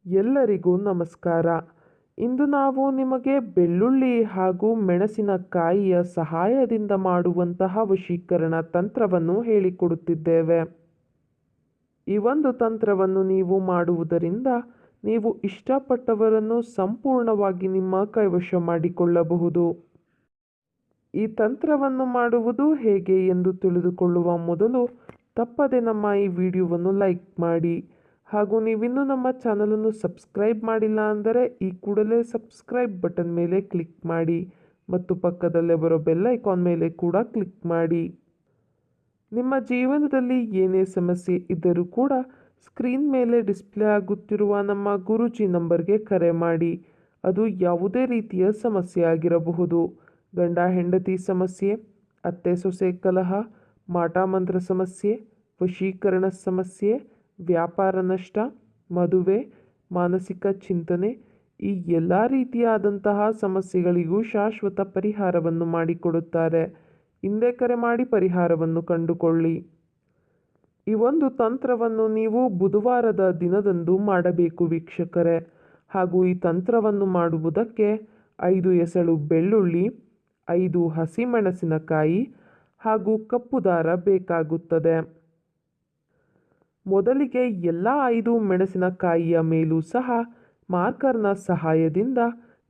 ಎಲ್ಲರಿಗೂ ನಮಸ್ಕಾರ. ಇಂದು ನಾವು ನಿಮಗೆ ಬೆಳ್ಳುಳ್ಳಿ ಹಾಗೂ ಮೆಣಸಿನಕಾಯಿಯ ಸಹಾಯದಿಂದ ಮಾಡುವಂತಹ ವಶೀಕರಣ ತಂತ್ರವನ್ನು ಹೇಳಿಕೊಡುತ್ತಿದ್ದೇವೆ. ಈ ಒಂದು ತಂತ್ರವನ್ನು ನೀವು ಮಾಡುವುದರಿಂದ ನೀವು ಇಷ್ಟಪಟ್ಟವರನ್ನು ಸಂಪೂರ್ಣವಾಗಿ ನಿಮ್ಮ ಕೈವಶ ಮಾಡಿಕೊಳ್ಳಬಹುದು. ಈ ತಂತ್ರವನ್ನು ಮಾಡುವುದು ಹೇಗೆ ಎಂದು ತಿಳಿದುಕೊಳ್ಳುವ ಮೊದಲು ತಪ್ಪದೆ ನಮ್ಮ ಈ ವಿಡಿಯೋವನ್ನು ಲೈಕ್ ಮಾಡಿ. ಹಾಗೂ ನೀವಿನ್ನೂ ನಮ್ಮ ಚಾನಲನ್ನು ಸಬ್ಸ್ಕ್ರೈಬ್ ಮಾಡಿಲ್ಲ ಅಂದರೆ ಈ ಕೂಡಲೇ ಸಬ್ಸ್ಕ್ರೈಬ್ ಬಟನ್ ಮೇಲೆ ಕ್ಲಿಕ್ ಮಾಡಿ ಮತ್ತು ಪಕ್ಕದಲ್ಲೇ ಬರೋ ಬೆಲ್ ಐಕಾನ್ ಮೇಲೆ ಕೂಡ ಕ್ಲಿಕ್ ಮಾಡಿ. ನಿಮ್ಮ ಜೀವನದಲ್ಲಿ ಏನೇ ಸಮಸ್ಯೆ ಇದ್ದರೂ ಕೂಡ ಸ್ಕ್ರೀನ್ ಮೇಲೆ ಡಿಸ್ಪ್ಲೇ ಆಗುತ್ತಿರುವ ನಮ್ಮ ಗುರೂಜಿ ನಂಬರ್ಗೆ ಕರೆ ಮಾಡಿ. ಅದು ಯಾವುದೇ ರೀತಿಯ ಸಮಸ್ಯೆ ಆಗಿರಬಹುದು. ಗಂಡ ಹೆಂಡತಿ ಸಮಸ್ಯೆ, ಅತ್ತೆ ಸೊಸೆ ಕಲಹ, ಮಾಟ ಮಂತ್ರ ಸಮಸ್ಯೆ, ವಶೀಕರಣ ಸಮಸ್ಯೆ, ವ್ಯಾಪಾರ ನಷ್ಟ, ಮದುವೆ, ಮಾನಸಿಕ ಚಿಂತನೆ, ಈ ಎಲ್ಲ ರೀತಿಯಾದಂತಹ ಸಮಸ್ಯೆಗಳಿಗೂ ಶಾಶ್ವತ ಪರಿಹಾರವನ್ನು ಮಾಡಿಕೊಡುತ್ತಾರೆ. ಹಿಂದೆ ಕರೆ ಮಾಡಿ ಪರಿಹಾರವನ್ನು ಕಂಡುಕೊಳ್ಳಿ. ಈ ಒಂದು ತಂತ್ರವನ್ನು ನೀವು ಬುಧವಾರದ ದಿನದಂದು ಮಾಡಬೇಕು ವೀಕ್ಷಕರೇ. ಹಾಗೂ ಈ ತಂತ್ರವನ್ನು ಮಾಡುವುದಕ್ಕೆ 5 ಎಸಳು ಬೆಳ್ಳುಳ್ಳಿ, 5 ಹಸಿಮೆಣಸಿನಕಾಯಿ ಹಾಗೂ ಕಪ್ಪು ದಾರ ಬೇಕಾಗುತ್ತದೆ. ಮೊದಲಿಗೆ ಎಲ್ಲ 5 ಮೆಣಸಿನಕಾಯಿಯ ಮೇಲೂ ಸಹ ಮಾರ್ಕರ್ನ ಸಹಾಯದಿಂದ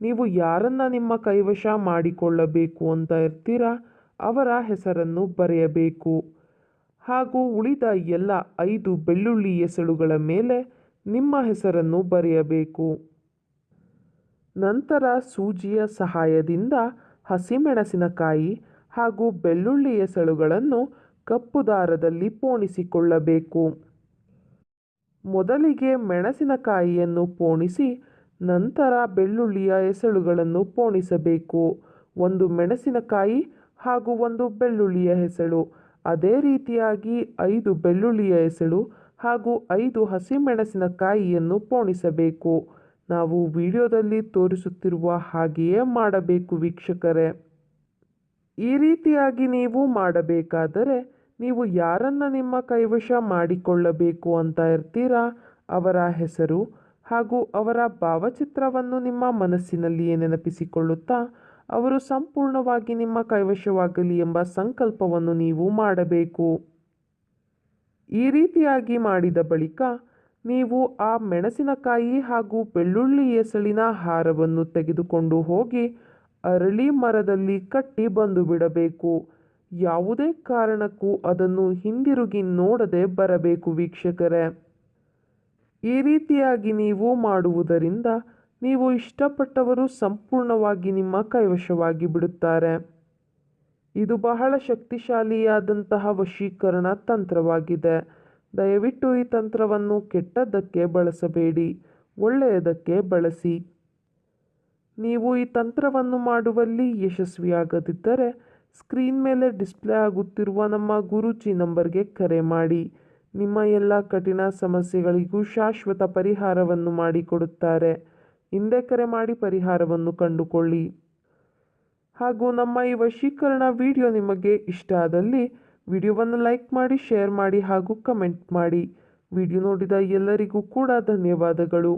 ನೀವು ಯಾರನ್ನು ನಿಮ್ಮ ಕೈವಶ ಮಾಡಿಕೊಳ್ಳಬೇಕು ಅಂತ ಇರ್ತೀರಾ ಅವರ ಹೆಸರನ್ನು ಬರೆಯಬೇಕು. ಹಾಗೂ ಉಳಿದ ಎಲ್ಲ 5 ಬೆಳ್ಳುಳ್ಳಿ ಎಸಳುಗಳ ಮೇಲೆ ನಿಮ್ಮ ಹೆಸರನ್ನು ಬರೆಯಬೇಕು. ನಂತರ ಸೂಜಿಯ ಸಹಾಯದಿಂದ ಹಸಿಮೆಣಸಿನಕಾಯಿ ಹಾಗೂ ಬೆಳ್ಳುಳ್ಳಿ ಎಸಳುಗಳನ್ನು ಕಪ್ಪು ದಾರದಲ್ಲಿ ಪೋಣಿಸಿಕೊಳ್ಳಬೇಕು. ಮೊದಲಿಗೆ ಮೆಣಸಿನಕಾಯಿಯನ್ನು ಪೋಣಿಸಿ ನಂತರ ಬೆಳ್ಳುಳ್ಳಿಯ ಎಸಳುಗಳನ್ನು ಪೋಣಿಸಬೇಕು. 1 ಮೆಣಸಿನಕಾಯಿ ಹಾಗೂ 1 ಬೆಳ್ಳುಳ್ಳಿಯ ಎಸಳು, ಅದೇ ರೀತಿಯಾಗಿ 5 ಬೆಳ್ಳುಳ್ಳಿಯ ಎಸಳು ಹಾಗೂ 5 ಹಸಿಮೆಣಸಿನಕಾಯಿಯನ್ನು ಪೋಣಿಸಬೇಕು. ನಾವು ವಿಡಿಯೋದಲ್ಲಿ ತೋರಿಸುತ್ತಿರುವ ಹಾಗೆಯೇ ಮಾಡಬೇಕು ವೀಕ್ಷಕರೇ. ಈ ರೀತಿಯಾಗಿ ನೀವು ಮಾಡಬೇಕಾದರೆ ನೀವು ಯಾರನ್ನು ನಿಮ್ಮ ಕೈವಶ ಮಾಡಿಕೊಳ್ಳಬೇಕು ಅಂತ ಇರ್ತೀರಾ ಅವರ ಹೆಸರು ಹಾಗೂ ಅವರ ಭಾವಚಿತ್ರವನ್ನು ನಿಮ್ಮ ಮನಸ್ಸಿನಲ್ಲಿಯೇ ನೆನಪಿಸಿಕೊಳ್ಳುತ್ತಾ ಅವರು ಸಂಪೂರ್ಣವಾಗಿ ನಿಮ್ಮ ಕೈವಶವಾಗಲಿ ಎಂಬ ಸಂಕಲ್ಪವನ್ನು ನೀವು ಮಾಡಬೇಕು. ಈ ರೀತಿಯಾಗಿ ಮಾಡಿದ ಬಳಿಕ ನೀವು ಆ ಮೆಣಸಿನಕಾಯಿ ಹಾಗೂ ಬೆಳ್ಳುಳ್ಳಿ ಎಸಳಿನ ಹಾರವನ್ನು ತೆಗೆದುಕೊಂಡು ಹೋಗಿ ಅರಳಿ ಮರದಲ್ಲಿ ಕಟ್ಟಿ ಬಂದು ಬಿಡಬೇಕು. ಯಾವುದೇ ಕಾರಣಕ್ಕೂ ಅದನ್ನು ಹಿಂದಿರುಗಿ ನೋಡದೆ ಬರಬೇಕು ವೀಕ್ಷಕರೇ. ಈ ರೀತಿಯಾಗಿ ನೀವು ಮಾಡುವುದರಿಂದ ನೀವು ಇಷ್ಟಪಟ್ಟವರು ಸಂಪೂರ್ಣವಾಗಿ ನಿಮ್ಮ ಕೈವಶವಾಗಿ ಬಿಡುತ್ತಾರೆ. ಇದು ಬಹಳ ಶಕ್ತಿಶಾಲಿಯಾದಂತಹ ವಶೀಕರಣ ತಂತ್ರವಾಗಿದೆ. ದಯವಿಟ್ಟು ಈ ತಂತ್ರವನ್ನು ಕೆಟ್ಟದ್ದಕ್ಕೆ ಬಳಸಬೇಡಿ, ಒಳ್ಳೆಯದಕ್ಕೆ ಬಳಸಿ. ನೀವು ಈ ತಂತ್ರವನ್ನು ಮಾಡುವಲ್ಲಿ ಯಶಸ್ವಿಯಾಗದಿದ್ದರೆ ಸ್ಕ್ರೀನ್ ಮೇಲೆ ಡಿಸ್ಪ್ಲೇ ಆಗುತ್ತಿರುವ ನಮ್ಮ ಗುರೂಜಿ ನಂಬರ್ಗೆ ಕರೆ ಮಾಡಿ. ನಿಮ್ಮ ಎಲ್ಲ ಕಠಿಣ ಸಮಸ್ಯೆಗಳಿಗೂ ಶಾಶ್ವತ ಪರಿಹಾರವನ್ನು ಮಾಡಿಕೊಡುತ್ತಾರೆ. ಹಿಂದೆ ಕರೆ ಮಾಡಿ ಪರಿಹಾರವನ್ನು ಕಂಡುಕೊಳ್ಳಿ. ಹಾಗೂ ನಮ್ಮ ಈ ವಶೀಕರಣ ವಿಡಿಯೋ ನಿಮಗೆ ಇಷ್ಟ ಆದಲ್ಲಿ ವಿಡಿಯೋವನ್ನು ಲೈಕ್ ಮಾಡಿ, ಶೇರ್ ಮಾಡಿ ಹಾಗೂ ಕಮೆಂಟ್ ಮಾಡಿ. ವಿಡಿಯೋ ನೋಡಿದ ಎಲ್ಲರಿಗೂ ಕೂಡ ಧನ್ಯವಾದಗಳು.